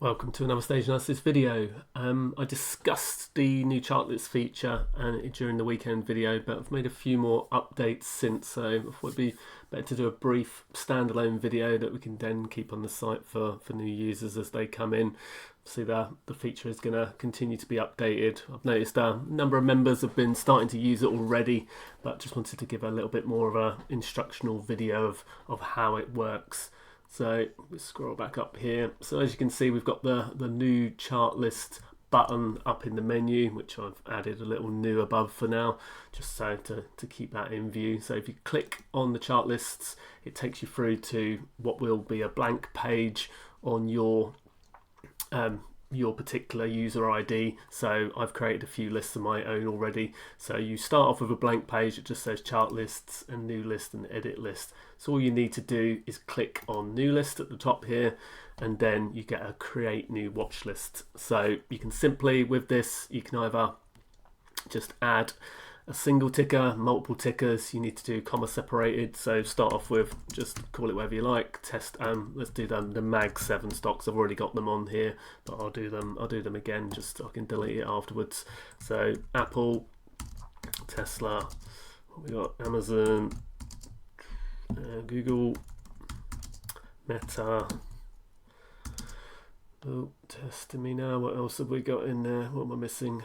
Welcome to another stage analysis video. I discussed the new Chartlists feature during the weekend video, but I've made a few more updates since, so I thought it'd be better to do a brief standalone video that we can then keep on the site for new users as they come in. See, the feature is going to continue to be updated. I've noticed a number of members have been starting to use it already, but just wanted to give a little bit more of an instructional video of how it works. So we scroll back up here. So as you can see, we've got the new chart list button up in the menu, which I've added a little new above for now, just so to keep that in view. So if you click on the chart lists, it takes you through to what will be a blank page on your particular user ID. So I've created a few lists of my own already. So you start off with a blank page. It just says chart lists and new list and edit list. So all you need to do is click on new list at the top here, and then you get a create new watch list. So you can simply, with this, you can either just add a single ticker, multiple tickers. You need to do comma separated. So start off with, just call it whatever you like. Test. Let's do the Mag 7 stocks. I've already got them on here, but I'll do them again just so I can delete it afterwards. So Apple, Tesla. We got Amazon, Google, Meta. Oh, testing me now. What else have we got in there? What am I missing?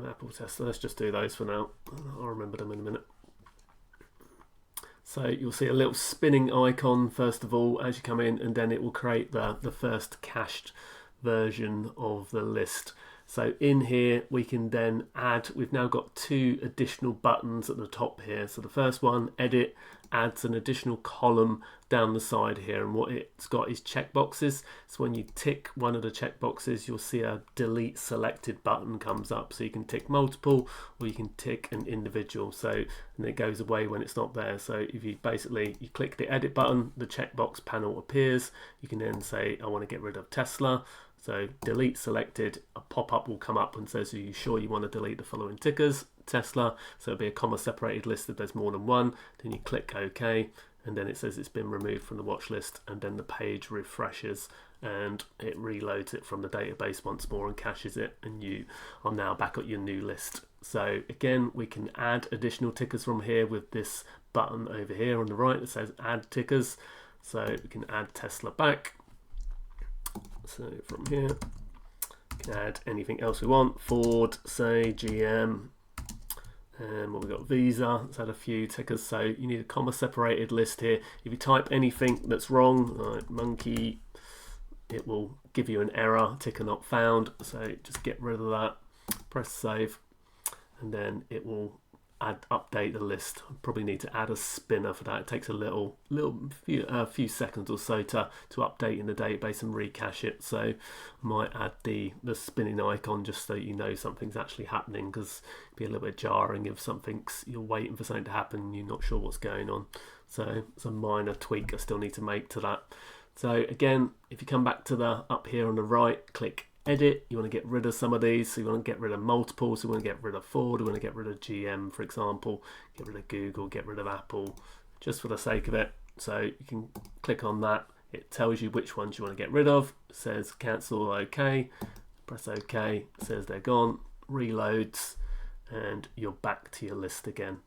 Apple, Tesla. Let's just do those for now. I'll remember them in a minute. So you'll see a little spinning icon first of all as you come in, and then it will create the first cached version of the list. So in here we can then add, we've now got two additional buttons at the top here. So the first one, edit, adds an additional column down the side here, and what it's got is checkboxes. So when you tick one of the checkboxes, you'll see a delete selected button comes up. So you can tick multiple or you can tick an individual. So, and it goes away when it's not there. So if you you click the edit button, the checkbox panel appears. You can then say, I want to get rid of Tesla. So delete selected, a pop-up will come up and says, are you sure you want to delete the following tickers? Tesla, so it'll be a comma separated list if there's more than one. Then you click OK, and then it says it's been removed from the watch list, and then the page refreshes and it reloads it from the database once more and caches it, and you are now back at your new list. So again, we can add additional tickers from here with this button over here on the right that says add tickers. So we can add Tesla back. So from here, we can add anything else we want. Ford, say GM, and what we got, Visa. Let's add a few tickers. So you need a comma separated list here. If you type anything that's wrong, like monkey, it will give you an error, ticker not found. So just get rid of that, press save, and then it will update the list. Probably need to add a spinner for that. It takes a few seconds or so to update in the database and recache it. So I might add the spinning icon just so you know something's actually happening, because it'd be a little bit jarring if you're waiting for something to happen and you're not sure what's going on. So it's a minor tweak I still need to make to that. So again, if you come back to the up here on the right, click edit. You want to get rid of some of these. So you want to get rid of multiples. So we want to get rid of Ford. We want to get rid of GM, for example. Get rid of Google. Get rid of Apple, just for the sake of it. So you can click on that. It tells you which ones you want to get rid of. It says cancel, OK. Press OK. It says they're gone. Reloads, and you're back to your list again.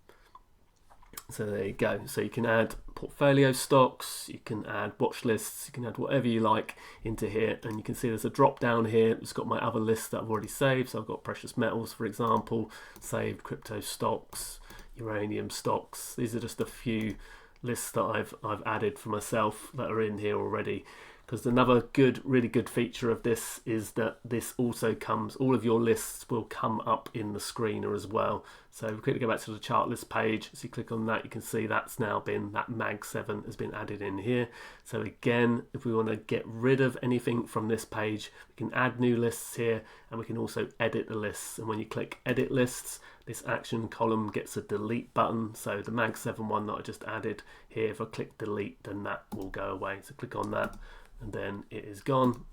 So there you go. So you can add portfolio stocks, you can add watch lists, you can add whatever you like into here, and you can see there's a drop down here. It's got my other lists that I've already saved. So I've got precious metals, for example, saved crypto stocks, uranium stocks. These are just a few lists that I've added for myself that are in here already. Because another really good feature of this is that this also all of your lists will come up in the screener as well. So if we quickly go back to the chart list page, so you click on that, you can see that Mag 7 has been added in here. So again, if we want to get rid of anything from this page, we can add new lists here, and we can also edit the lists. And when you click edit lists, this action column gets a delete button. So the Mag 7 one that I just added here, if I click delete, then that will go away. So click on that, and then it is gone.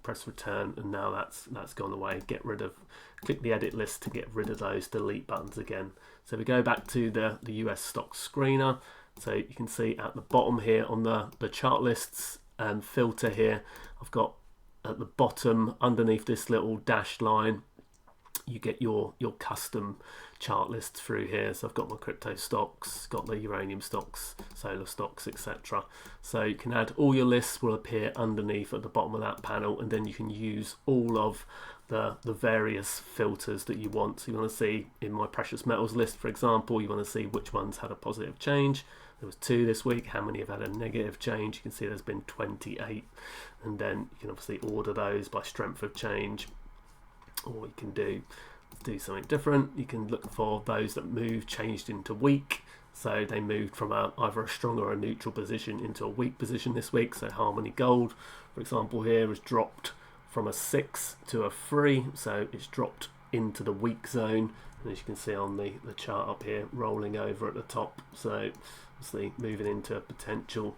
Press return, and now that's gone away. Click the edit list to get rid of those delete buttons again. So we go back to the US stock screener. So you can see at the bottom here on the chart lists filter here, I've got at the bottom, underneath this little dashed line, you get your custom chart lists through here. So I've got my crypto stocks, got the uranium stocks, solar stocks, etc. So you can add all your lists, will appear underneath at the bottom of that panel, and then you can use all of the various filters that you want. So you want to see in my precious metals list, for example, you want to see which ones had a positive change. There was 2 this week. How many have had a negative change? You can see there's been 28, and then you can obviously order those by strength of change. Or you can do something different. You can look for those that changed into weak. So they moved from either a strong or a neutral position into a weak position this week. So Harmony Gold, for example, here has dropped from a 6 to a 3. So it's dropped into the weak zone. And as you can see on the chart up here, rolling over at the top. So obviously moving into a potential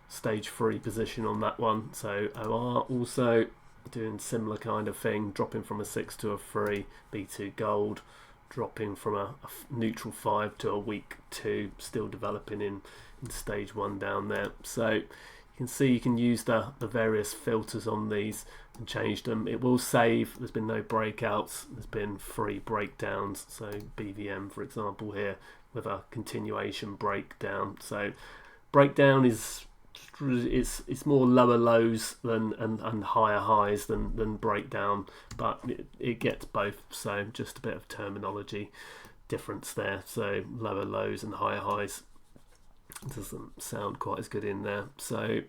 stage 3 position on that one. So OR also doing similar kind of thing, dropping from a 6 to a 3. B2 Gold dropping from a neutral 5 to a weak 2, still developing in stage 1 down there. So you can see you can use the various filters on these and change them. It will save. There's been no breakouts, there's been 3 breakdowns. So BVM, for example, here with a continuation breakdown. So breakdown is it's more lower lows than and higher highs than breakdown, but it gets both. So just a bit of terminology difference there. So lower lows and higher highs doesn't sound quite as good in there. So,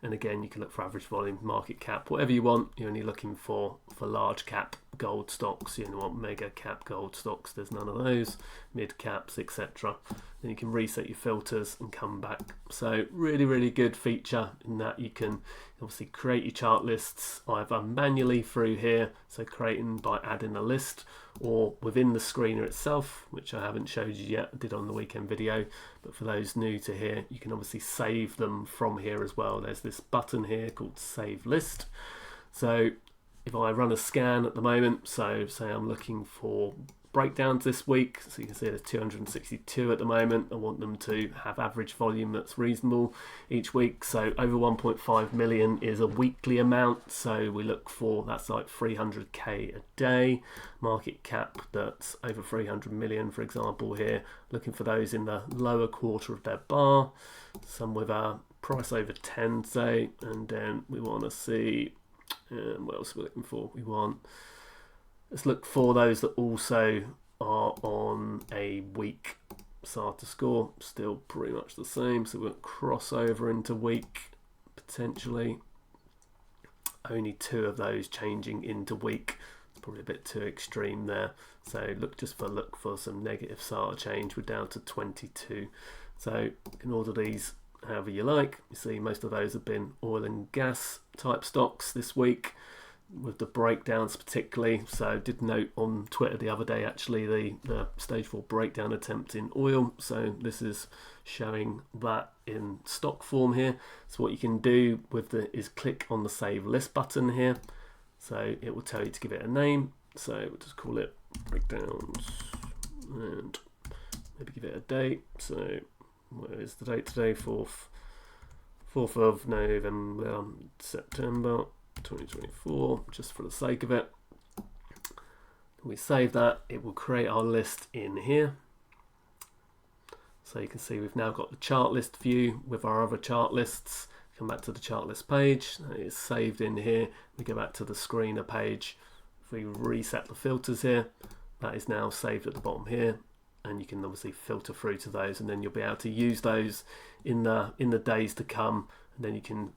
and again, you can look for average volume, market cap, whatever you want. You're only looking for large cap gold stocks. You don't want mega cap gold stocks, there's none of those. Mid caps, etc. Then you can reset your filters and come back. So really good feature in that you can obviously create your chart lists either manually through here, so creating by adding a list, or within the screener itself, which I haven't showed you yet. I did on the weekend video, but for those new to here, you can obviously save them from here as well. There's this button here called Save List. So if I run a scan at the moment, so say I'm looking for breakdowns this week, so you can see there's 262 at the moment. I want them to have average volume that's reasonable each week. So over 1.5 million is a weekly amount, so we look for, that's like 300k a day. Market cap that's over 300 million, for example, here, looking for those in the lower quarter of their bar, some with a price over 10, say. And then we want to see what else we're looking for. Let's look for those that also are on a weak SAR to score, still pretty much the same. So we'll cross over into weak potentially. Only 2 of those changing into weak. It's probably a bit too extreme there. So look for some negative SAR change. We're down to 22. So you can order these however you like. You see most of those have been oil and gas type stocks this week, with the breakdowns particularly. So I did note on Twitter the other day actually the stage 4 breakdown attempt in oil. So this is showing that in stock form here. So what you can do with is click on the Save List button here. So it will tell you to give it a name. So we'll just call it breakdowns and maybe give it a date. So what is the date today? 4th of November, September 2024, just for the sake of it. We save that, it will create our list in here. So you can see we've now got the chart list view with our other chart lists. Come back to the chart list page, it's saved in here. We go back to the screener page. If we reset the filters here, that is now saved at the bottom here, and you can obviously filter through to those, and then you'll be able to use those in the days to come. And then you can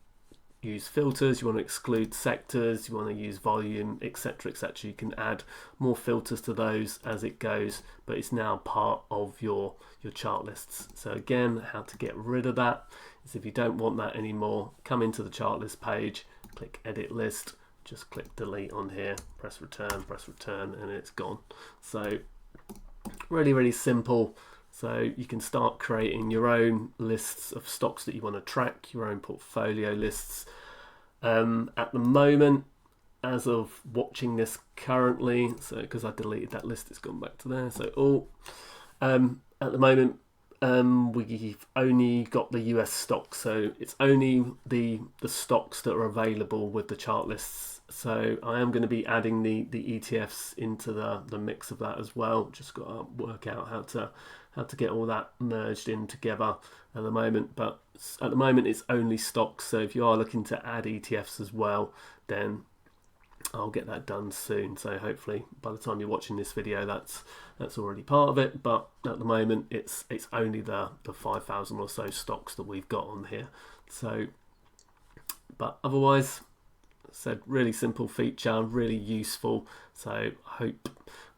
use filters, you want to exclude sectors, you want to use volume, etc, etc. You can add more filters to those as it goes, but it's now part of your chart lists. So again, how to get rid of that is, if you don't want that anymore, come into the chart list page, click edit list, just click delete on here, press return, and it's gone. So really simple. So you can start creating your own lists of stocks that you want to track, your own portfolio lists. At the moment, as of watching this currently, so because I deleted that list, it's gone back to there. So at the moment, we've only got the US stocks, so it's only the stocks that are available with the chart lists. So I am going to be adding the ETFs into the mix of that as well. Just got to work out how to get all that merged in together at the moment. But at the moment it's only stocks. So if you are looking to add ETFs as well, then I'll get that done soon. So hopefully by the time you're watching this video, that's already part of it. But at the moment it's only the 5,000 or so stocks that we've got on here. So, but otherwise, said, really simple feature, really useful. So I hope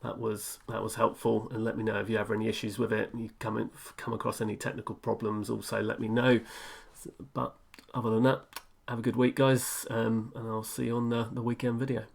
that was helpful, and let me know if you have any issues with it and you come across any technical problems. Also let me know. But other than that, have a good week, guys, and I'll see you on the weekend video.